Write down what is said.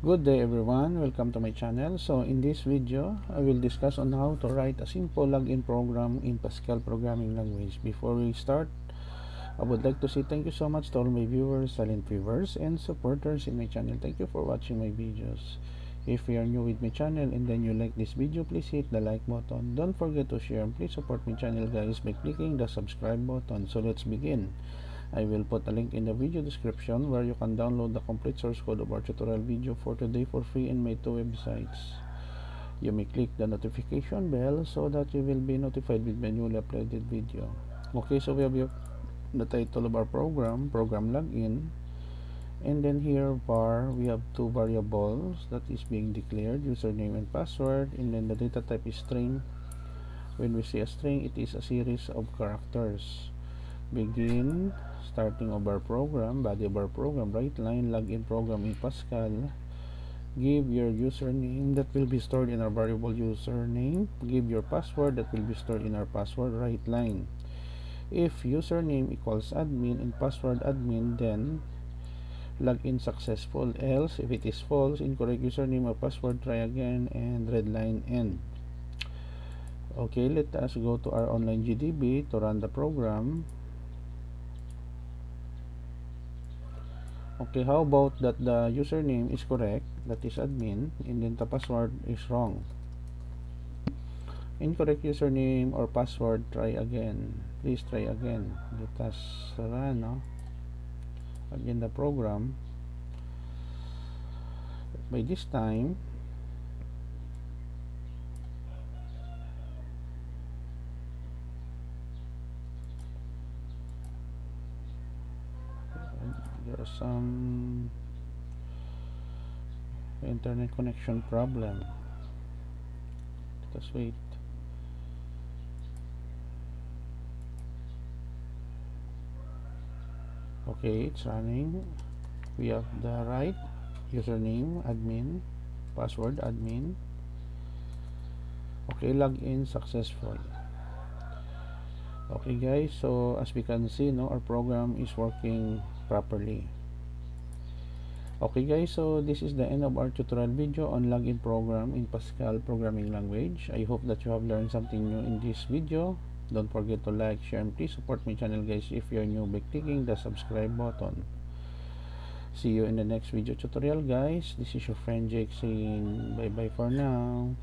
Good day everyone, welcome to my channel. So in this video, I will discuss on how to write a simple login program in Pascal programming language. Before we start, I would like to say thank you so much to all my viewers, silent viewers, and supporters in my channel. Thank you for watching my videos. If you are new with my channel and then you like this video, please hit the like button. Don't forget to share and please support my channel guys by clicking the subscribe button. So let's begin. I will put a link in the video description where you can download the complete source code of our tutorial video for today for free in my two websites. You may click the notification bell so that you will be notified with my newly uploaded video. Okay, so we have the title of our program login, and then here var we have two variables that is being declared, username and password, and then the data type is string. When we say a string, it is a series of characters. Begin, starting of our program, body of our program, right line, login program in Pascal. Give your username that will be stored in our variable username. Give your password that will be stored in our password, right line. If username equals admin and password admin, then login successful. Else, if it is false, incorrect username or password, try again, and red line end. Okay, let us go to our online GDB to run the program. Okay, how about that the username is correct, that is admin, and then the password is wrong. Incorrect username or password, try again. Please try again. Let us run again the program. By this time, there are some internet connection problem. Let us wait. Okay, it's running. We have the right username admin, password admin. Okay, login successful. Okay guys, so as we can see, our program is working properly. Okay guys, so this is the end of our tutorial video on login program in Pascal programming language. I hope that you have learned something new in this video. Don't forget to like, share, and please support my channel guys if you're new by clicking the subscribe button. See you in the next video tutorial guys. This is your friend Jake saying bye bye for now.